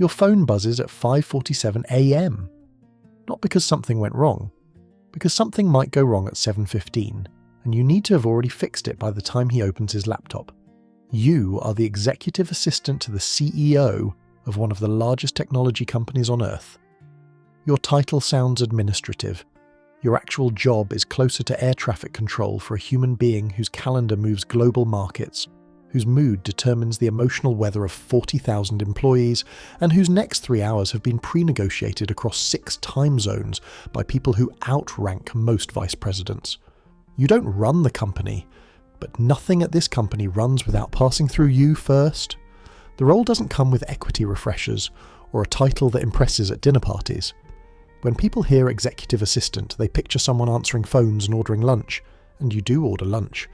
Your phone buzzes at 5:47 a.m. Not because something went wrong, because something might go wrong at 7:15, and you need to have already fixed it by the time he opens his laptop. You are the executive assistant to the CEO of one of the largest technology companies on Earth. Your title sounds administrative. Your actual job is closer to air traffic control for a human being whose calendar moves global markets, whose mood determines the emotional weather of 40,000 employees, and whose next 3 hours have been pre-negotiated across 6 time zones by people who outrank most vice presidents. You don't run the company, but nothing at this company runs without passing through you first. The role doesn't come with equity refreshers or a title that impresses at dinner parties. When people hear executive assistant, they picture someone answering phones and ordering lunch, and you do order lunch.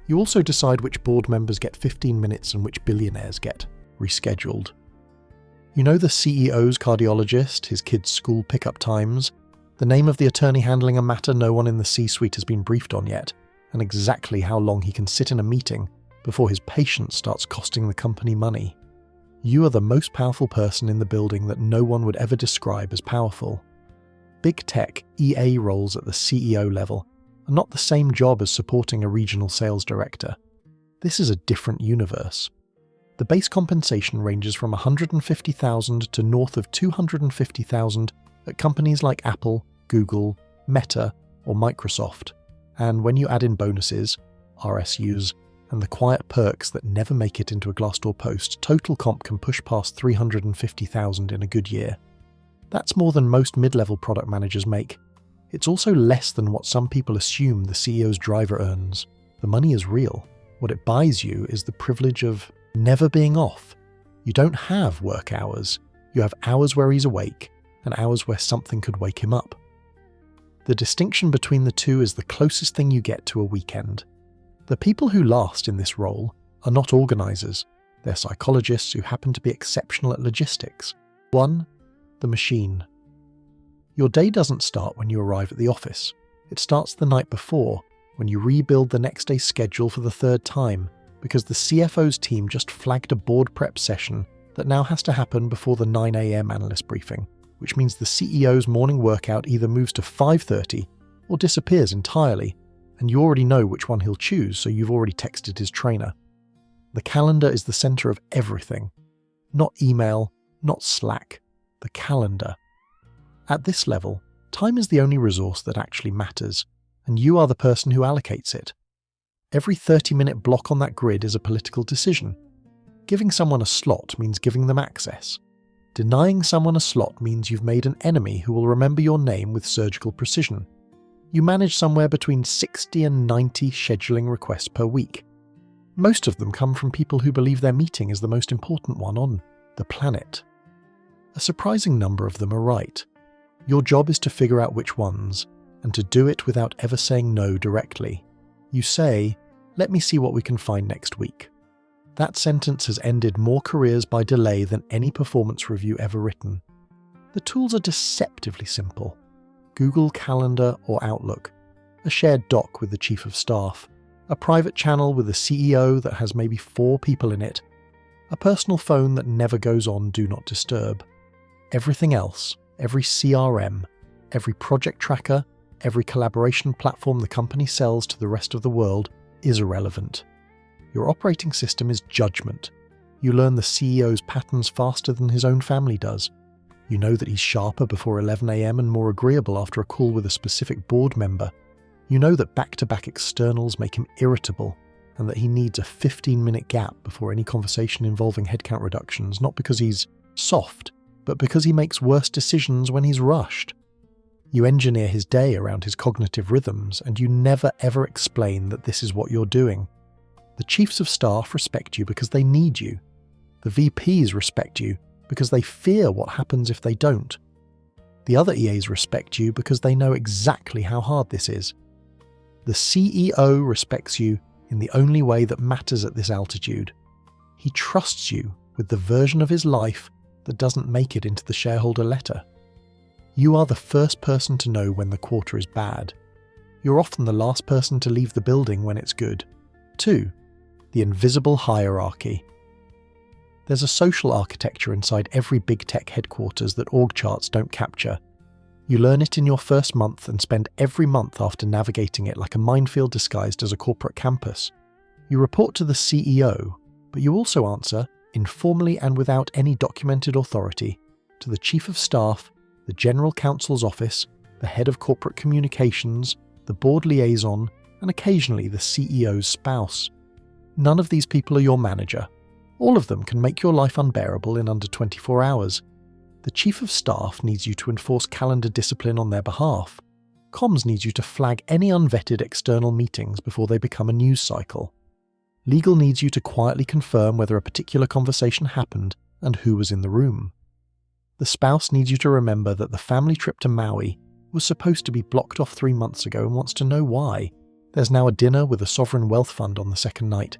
You also decide which board members get 15 minutes and which billionaires get rescheduled. You know the CEO's cardiologist, his kids' school pickup times, the name of the attorney handling a matter no one in the C-suite has been briefed on yet, and exactly how long he can sit in a meeting before his patience starts costing the company money. You are the most powerful person in the building that no one would ever describe as powerful. Big tech EA roles at the CEO level are not the same job as supporting a regional sales director. This is a different universe. The base compensation ranges from $150,000 to north of $250,000 at companies like Apple, Google, Meta, or Microsoft. And when you add in bonuses, RSUs, and the quiet perks that never make it into a Glassdoor post, total comp can push past $350,000 in a good year. That's more than most mid-level product managers make. It's also less than what some people assume the CEO's driver earns. The money is real. What it buys you is the privilege of never being off. You don't have work hours. You have hours where he's awake and hours where something could wake him up. The distinction between the two is the closest thing you get to a weekend. The people who last in this role are not organizers. They're psychologists who happen to be exceptional at logistics. One, the machine. Your day doesn't start when you arrive at the office. It starts the night before, when you rebuild the next day's schedule for the 3rd time, because the CFO's team just flagged a board prep session that now has to happen before the 9 a.m. analyst briefing, which means the CEO's morning workout either moves to 5:30 or disappears entirely, and you already know which one he'll choose, so you've already texted his trainer. The calendar is the center of everything. Not email, not Slack. The calendar. At this level, time is the only resource that actually matters, and you are the person who allocates it. Every 30-minute block on that grid is a political decision. Giving someone a slot means giving them access. Denying someone a slot means you've made an enemy who will remember your name with surgical precision. You manage somewhere between 60 and 90 scheduling requests per week. Most of them come from people who believe their meeting is the most important one on the planet. A surprising number of them are right. Your job is to figure out which ones, and to do it without ever saying no directly. You say, "Let me see what we can find next week." That sentence has ended more careers by delay than any performance review ever written. The tools are deceptively simple. Google Calendar or Outlook, a shared doc with the Chief of Staff, a private channel with a CEO that has maybe 4 people in it, a personal phone that never goes on Do Not Disturb. Everything else, every CRM, every project tracker, every collaboration platform the company sells to the rest of the world is irrelevant. Your operating system is judgment. You learn the CEO's patterns faster than his own family does. You know that he's sharper before 11 a.m. and more agreeable after a call with a specific board member. You know that back-to-back externals make him irritable, and that he needs a 15-minute gap before any conversation involving headcount reductions, not because he's soft, but because he makes worse decisions when he's rushed. You engineer his day around his cognitive rhythms, and you never ever explain that this is what you're doing. The chiefs of staff respect you because they need you. The VPs respect you because they fear what happens if they don't. The other EAs respect you because they know exactly how hard this is. The CEO respects you in the only way that matters at this altitude. He trusts you with the version of his life that doesn't make it into the shareholder letter. You are the first person to know when the quarter is bad. You're often the last person to leave the building when it's good. 2. The invisible hierarchy. There's a social architecture inside every big tech headquarters that org charts don't capture. You learn it in your first month and spend every month after navigating it like a minefield disguised as a corporate campus. You report to the CEO, but you also answer, informally and without any documented authority, to the Chief of Staff, the General Counsel's office, the Head of Corporate Communications, the Board Liaison, and occasionally the CEO's spouse. None of these people are your manager. All of them can make your life unbearable in under 24 hours. The Chief of Staff needs you to enforce calendar discipline on their behalf. Comms needs you to flag any unvetted external meetings before they become a news cycle. Legal needs you to quietly confirm whether a particular conversation happened and who was in the room. The spouse needs you to remember that the family trip to Maui was supposed to be blocked off 3 months ago and wants to know why. There's now a dinner with a sovereign wealth fund on the second night.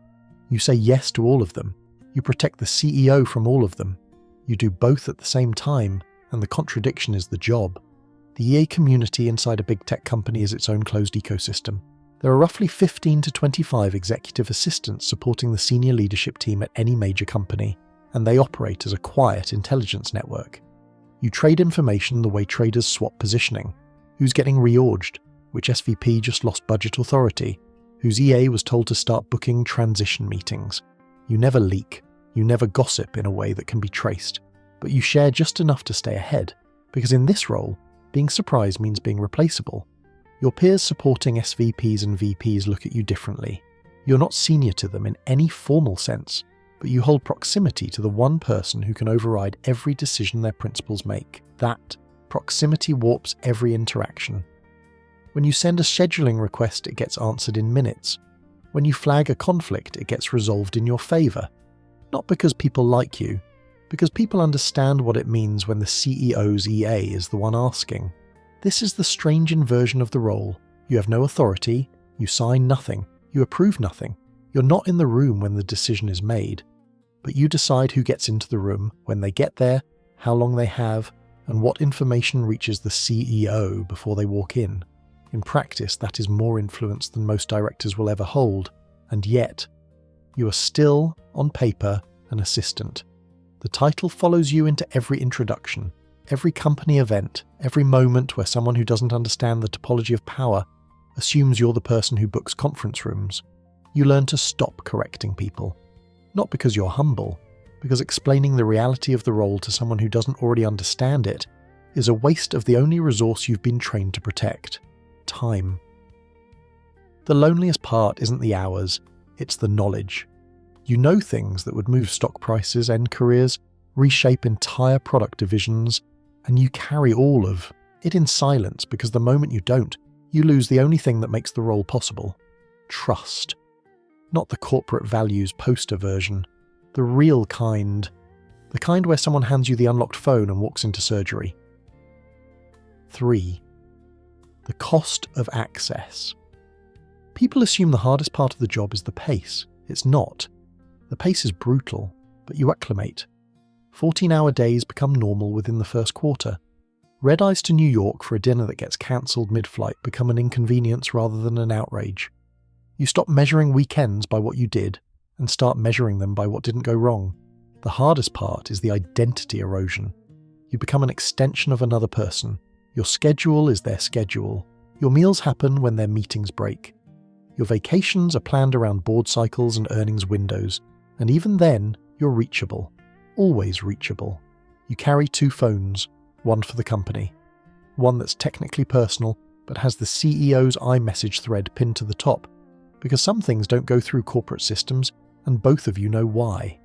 You say yes to all of them. You protect the CEO from all of them. You do both at the same time, and the contradiction is the job. The EA community inside a big tech company is its own closed ecosystem. There are roughly 15 to 25 executive assistants supporting the senior leadership team at any major company, and they operate as a quiet intelligence network. You trade information the way traders swap positioning. Who's getting reorged? Which SVP just lost budget authority? Whose EA was told to start booking transition meetings? You never leak. You never gossip in a way that can be traced. But you share just enough to stay ahead, because in this role, being surprised means being replaceable. Your peers supporting SVPs and VPs look at you differently. You're not senior to them in any formal sense, but you hold proximity to the one person who can override every decision their principals make. That proximity warps every interaction. When you send a scheduling request, it gets answered in minutes. When you flag a conflict, it gets resolved in your favour. Not because people like you, because people understand what it means when the CEO's EA is the one asking. This is the strange inversion of the role. You have no authority, you sign nothing, you approve nothing. You're not in the room when the decision is made, but you decide who gets into the room, when they get there, how long they have, and what information reaches the CEO before they walk in. In practice, that is more influence than most directors will ever hold, and yet, you are still, on paper, an assistant. The title follows you into every introduction, every company event, every moment where someone who doesn't understand the topology of power assumes you're the person who books conference rooms. You learn to stop correcting people. Not because you're humble, because explaining the reality of the role to someone who doesn't already understand it is a waste of the only resource you've been trained to protect: time. The loneliest part isn't the hours, it's the knowledge. You know things that would move stock prices, end careers, reshape entire product divisions, and you carry all of it in silence because the moment you don't, you lose the only thing that makes the role possible: trust. Not the corporate values poster version, the real kind. The kind where someone hands you the unlocked phone and walks into surgery. 3. The cost of access. People assume the hardest part of the job is the pace. It's not. The pace is brutal, but you acclimate. 14-hour days become normal within the first quarter. Red eyes to New York for a dinner that gets cancelled mid-flight become an inconvenience rather than an outrage. You stop measuring weekends by what you did and start measuring them by what didn't go wrong. The hardest part is the identity erosion. You become an extension of another person. Your schedule is their schedule. Your meals happen when their meetings break. Your vacations are planned around board cycles and earnings windows, and even then, you're reachable. Always reachable. You carry 2 phones, one for the company. One that's technically personal, but has the CEO's iMessage thread pinned to the top, because some things don't go through corporate systems, and both of you know why.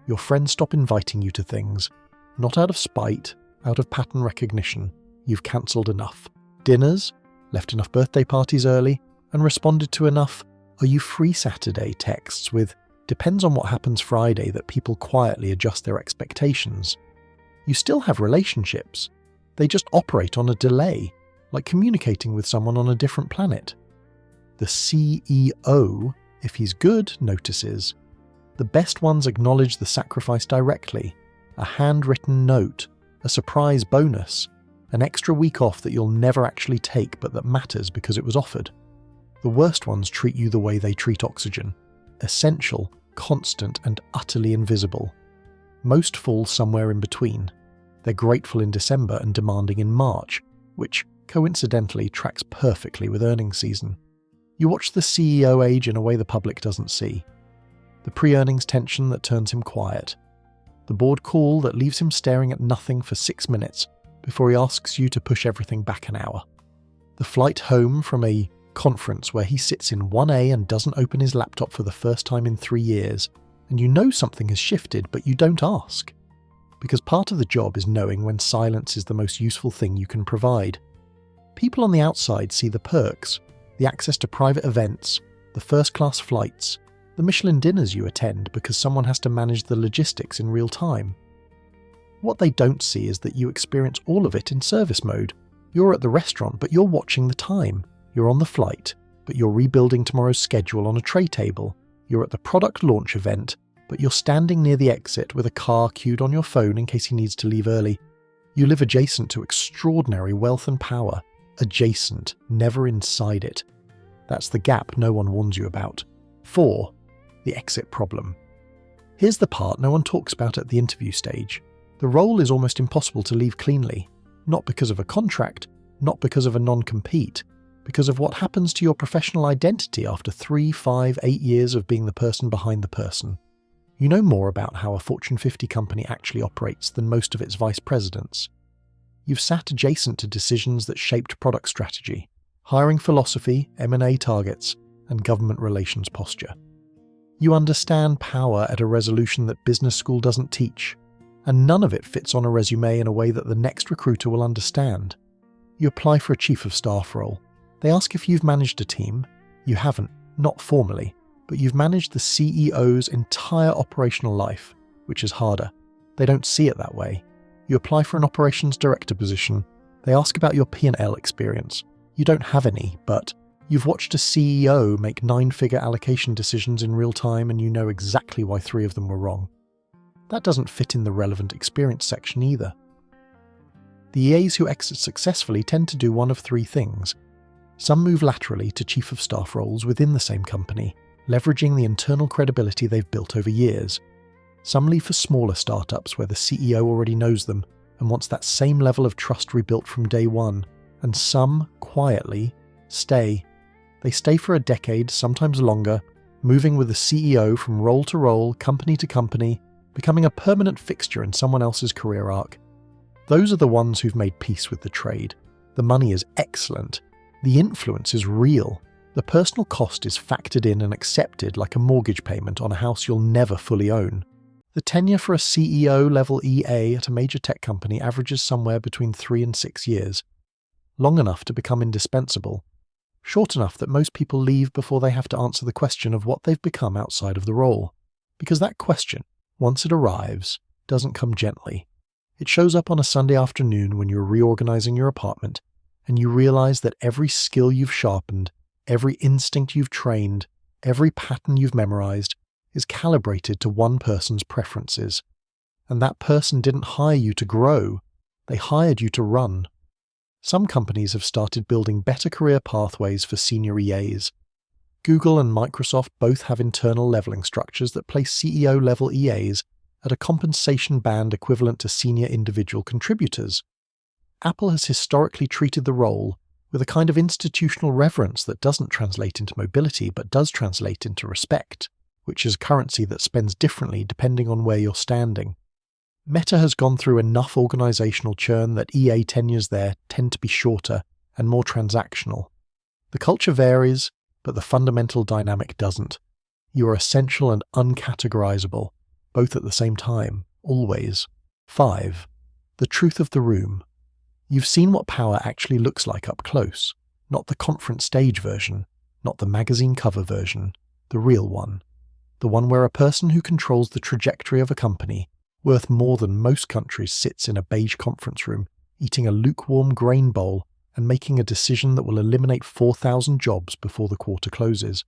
Your friends stop inviting you to things, not out of spite, out of pattern recognition. You've cancelled enough dinners, left enough birthday parties early, and responded to enough "Are you free Saturday?" texts with "Depends on what happens Friday" that people quietly adjust their expectations. You still have relationships. They just operate on a delay, like communicating with someone on a different planet. The CEO, if he's good, notices. The best ones acknowledge the sacrifice directly. A handwritten note, a surprise bonus, an extra week off that you'll never actually take but that matters because it was offered. The worst ones treat you the way they treat oxygen. Essential, constant, and utterly invisible. Most fall somewhere in between. They're grateful in December and demanding in March, which coincidentally tracks perfectly with earnings season. You watch the CEO age in a way the public doesn't see. The pre-earnings tension that turns him quiet. The board call that leaves him staring at nothing for 6 minutes before he asks you to push everything back an hour. The flight home from a conference where he sits in 1A and doesn't open his laptop for the first time in 3 years, and you know something has shifted, but you don't ask. Because part of the job is knowing when silence is the most useful thing you can provide. People on the outside see the perks, the access to private events, the first-class flights, the Michelin dinners you attend because someone has to manage the logistics in real time. What they don't see is that you experience all of it in service mode. You're at the restaurant, but you're watching the time. You're on the flight, but you're rebuilding tomorrow's schedule on a tray table. You're at the product launch event, but you're standing near the exit with a car queued on your phone in case he needs to leave early. You live adjacent to extraordinary wealth and power. Adjacent, never inside it. That's the gap no one warns you about. 4. The exit problem. Here's the part no one talks about at the interview stage. The role is almost impossible to leave cleanly, not because of a contract, not because of a non-compete, because of what happens to your professional identity after 3, 5, 8 years of being the person behind the person. You know more about how a Fortune 50 company actually operates than most of its vice presidents. You've sat adjacent to decisions that shaped product strategy, hiring philosophy, M&A targets, and government relations posture. You understand power at a resolution that business school doesn't teach, and none of it fits on a resume in a way that the next recruiter will understand. You apply for a chief of staff role. They ask if you've managed a team. You haven't, not formally, but you've managed the CEO's entire operational life, which is harder. They don't see it that way. You apply for an operations director position. They ask about your P&L experience. You don't have any, but you've watched a CEO make 9-figure allocation decisions in real time and you know exactly why 3 of them were wrong. That doesn't fit in the relevant experience section either. The EAs who exit successfully tend to do one of 3 things. Some move laterally to chief of staff roles within the same company, leveraging the internal credibility they've built over years. Some leave for smaller startups where the CEO already knows them and wants that same level of trust rebuilt from day one. And some, quietly, stay. They stay for a decade, sometimes longer, moving with the CEO from role to role, company to company, becoming a permanent fixture in someone else's career arc. Those are the ones who've made peace with the trade. The money is excellent. The influence is real. The personal cost is factored in and accepted like a mortgage payment on a house you'll never fully own. The tenure for a CEO-level EA at a major tech company averages somewhere between 3 and 6 years. Long enough to become indispensable. Short enough that most people leave before they have to answer the question of what they've become outside of the role. Because that question, once it arrives, doesn't come gently. It shows up on a Sunday afternoon when you're reorganizing your apartment, and you realize that every skill you've sharpened, every instinct you've trained, every pattern you've memorized, is calibrated to one person's preferences. And that person didn't hire you to grow, they hired you to run. Some companies have started building better career pathways for senior EAs. Google and Microsoft both have internal leveling structures that place CEO-level EAs at a compensation band equivalent to senior individual contributors. Apple has historically treated the role with a kind of institutional reverence that doesn't translate into mobility but does translate into respect, which is a currency that spends differently depending on where you're standing. Meta has gone through enough organizational churn that EA tenures there tend to be shorter and more transactional. The culture varies, but the fundamental dynamic doesn't. You are essential and uncategorizable, both at the same time, always. 5. The truth of the room. You've seen what power actually looks like up close, not the conference stage version, not the magazine cover version, the real one. The one where a person who controls the trajectory of a company, worth more than most countries, sits in a beige conference room, eating a lukewarm grain bowl and making a decision that will eliminate 4,000 jobs before the quarter closes.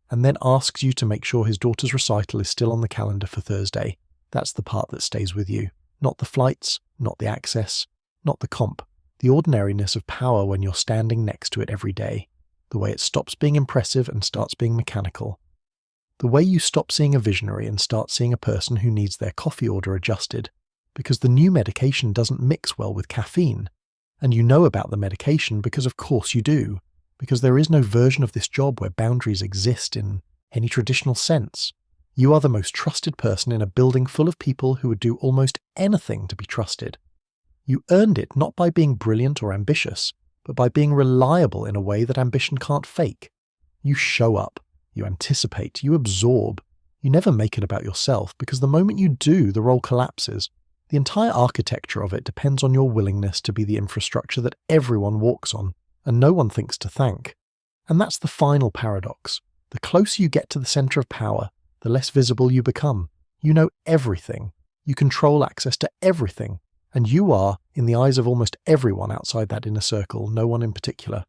And then asks you to make sure his daughter's recital is still on the calendar for Thursday. That's the part that stays with you. Not the flights, not the access, not the comp. The ordinariness of power when you're standing next to it every day. The way it stops being impressive and starts being mechanical. The way you stop seeing a visionary and start seeing a person who needs their coffee order adjusted, because the new medication doesn't mix well with caffeine. And you know about the medication because of course you do, because there is no version of this job where boundaries exist in any traditional sense. You are the most trusted person in a building full of people who would do almost anything to be trusted. You earned it not by being brilliant or ambitious, but by being reliable in a way that ambition can't fake. You show up, you anticipate, you absorb. You never make it about yourself because the moment you do, the role collapses. The entire architecture of it depends on your willingness to be the infrastructure that everyone walks on, and no one thinks to thank. And that's the final paradox. The closer you get to the center of power, the less visible you become. You know everything. You control access to everything. And you are, in the eyes of almost everyone outside that inner circle, no one in particular.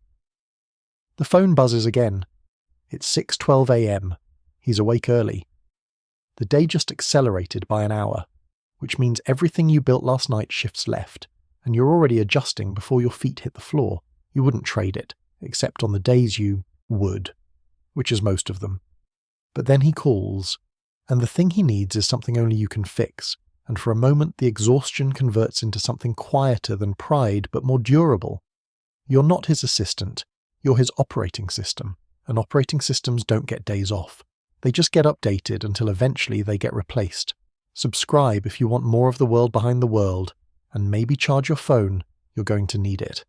The phone buzzes again. It's 6:12 a.m. He's awake early. The day just accelerated by an hour, which means everything you built last night shifts left, and you're already adjusting before your feet hit the floor. You wouldn't trade it, except on the days you would, which is most of them. But then he calls, and the thing he needs is something only you can fix, and for a moment the exhaustion converts into something quieter than pride but more durable. You're not his assistant, you're his operating system, and operating systems don't get days off. They just get updated until eventually they get replaced. Subscribe if you want more of the world behind the world, and maybe charge your phone, you're going to need it.